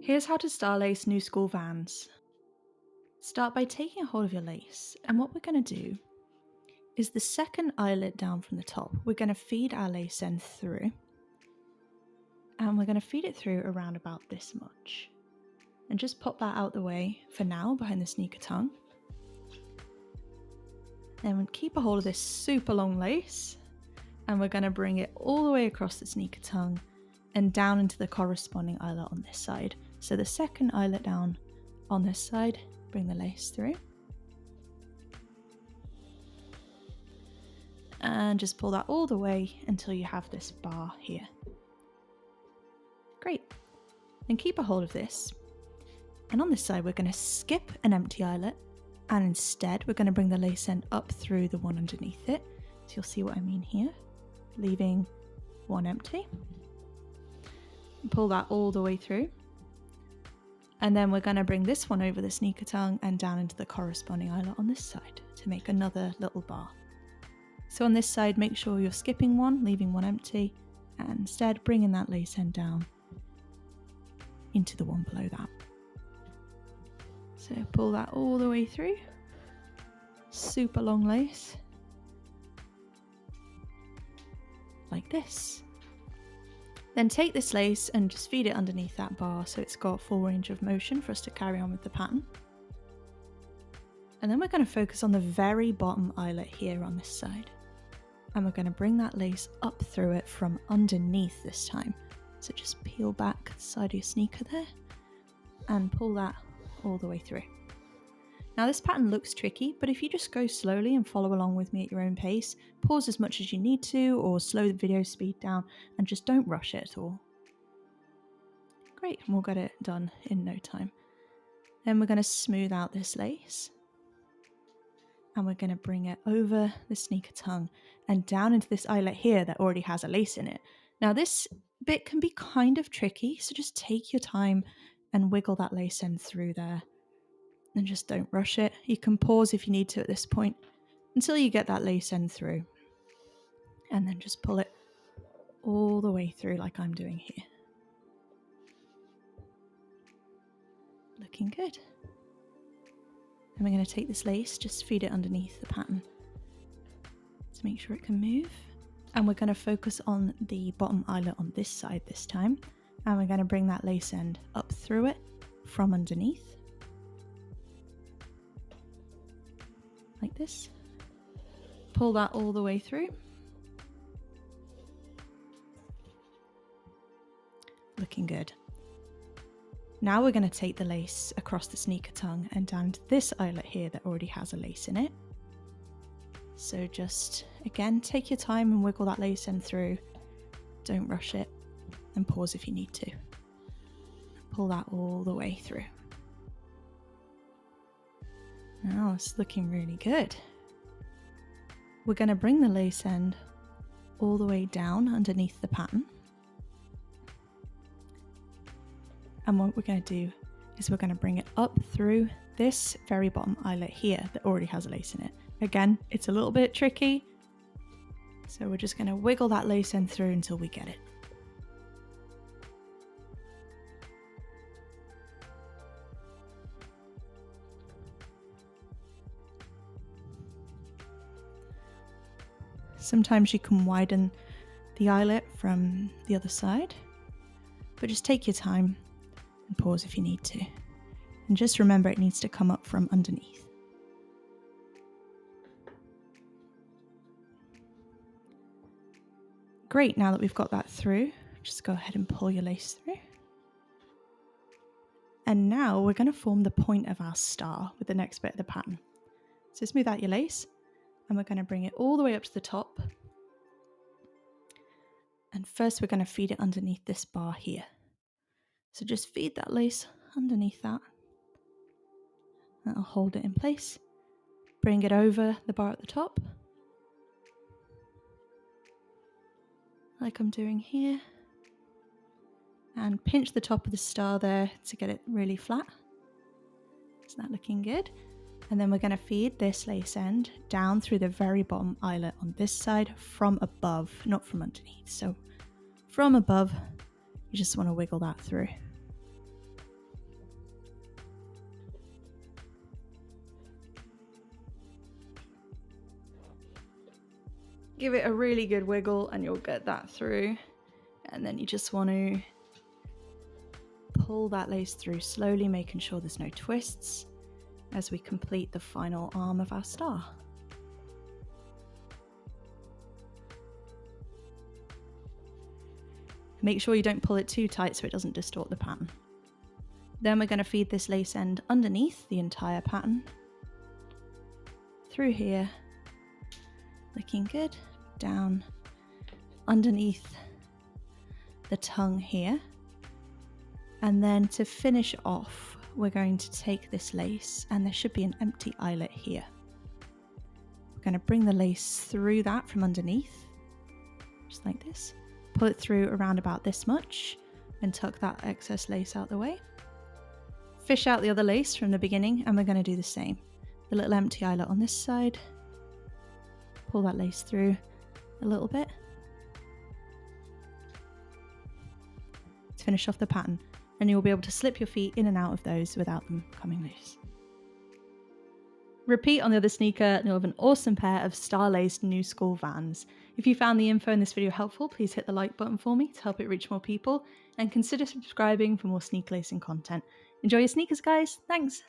Here's how to star lace Knu Skool Vans. Start by taking a hold of your lace, and what we're going to do is the second eyelet down from the top, we're going to feed our lace end through, and we're going to feed it through around about this much. And just pop that out the way for now behind the sneaker tongue. Then keep a hold of this super long lace, and we're going to bring it all the way across the sneaker tongue and down into the corresponding eyelet on this side. So the second eyelet down on this side, bring the lace through. And just pull that all the way until you have this bar here. Great. Then keep a hold of this. And on this side, we're going to skip an empty eyelet. And instead, we're going to bring the lace end up through the one underneath it. So you'll see what I mean here. Leaving one empty. And pull that all the way through. And then we're going to bring this one over the sneaker tongue and down into the corresponding eyelet on this side to make another little bar. So on this side, make sure you're skipping one, leaving one empty, and instead bringing that lace end down into the one below that. So pull that all the way through. Super long lace. Like this. Then take this lace and just feed it underneath that bar so it's got full range of motion for us to carry on with the pattern. And then we're going to focus on the very bottom eyelet here on this side. And we're going to bring that lace up through it from underneath this time. So just peel back the side of your sneaker there and pull that all the way through. Now this pattern looks tricky, but if you just go slowly and follow along with me at your own pace, pause as much as you need to or slow the video speed down and just don't rush it at all. Great, and we'll get it done in no time. Then we're going to smooth out this lace. And we're going to bring it over the sneaker tongue and down into this eyelet here that already has a lace in it. Now this bit can be kind of tricky, so just take your time and wiggle that lace end through there. And just don't rush it. You can pause if you need to at this point until you get that lace end through. And then just pull it all the way through like I'm doing here. Looking good. And we're going to take this lace, just feed it underneath the pattern to make sure it can move. And we're going to focus on the bottom eyelet on this side this time. And we're going to bring that lace end up through it from underneath. Like this. Pull that all the way through. Looking good. Now we're going to take the lace across the sneaker tongue and down to this eyelet here that already has a lace in it. So just, again, take your time and wiggle that lace end through. Don't rush it and pause if you need to. Pull that all the way through. Now it's looking really good. We're going to bring the lace end all the way down underneath the pattern. And what we're going to do is we're going to bring it up through this very bottom eyelet here that already has a lace in it. Again, it's a little bit tricky. So we're just going to wiggle that lace end through until we get it. Sometimes you can widen the eyelet from the other side, but just take your time and pause if you need to. And just remember it needs to come up from underneath. Great, now that we've got that through, just go ahead and pull your lace through. And now we're going to form the point of our star with the next bit of the pattern. So smooth out your lace, and we're going to bring it all the way up to the top. And first we're going to feed it underneath this bar here. So just feed that lace underneath that. That'll hold it in place. Bring it over the bar at the top. Like I'm doing here. And pinch the top of the star there to get it really flat. Isn't that looking good? And then we're going to feed this lace end down through the very bottom eyelet on this side from above, not from underneath. So from above, you just want to wiggle that through. Give it a really good wiggle and you'll get that through. And then you just want to pull that lace through slowly, making sure there's no twists as we complete the final arm of our star. Make sure you don't pull it too tight so it doesn't distort the pattern. Then we're going to feed this lace end underneath the entire pattern, through here, looking good, down, underneath the tongue here. And then to finish off, we're going to take this lace, and there should be an empty eyelet here. We're going to bring the lace through that from underneath, just like this. Pull it through around about this much and tuck that excess lace out the way. Fish out the other lace from the beginning, and we're going to do the same. The little empty eyelet on this side. Pull that lace through a little bit to finish off the pattern, and you'll be able to slip your feet in and out of those without them coming loose. Repeat on the other sneaker and you'll have an awesome pair of star-laced Knu Skool Vans. If you found the info in this video helpful, please hit the like button for me to help it reach more people, and consider subscribing for more sneaker lacing content. Enjoy your sneakers, guys. Thanks.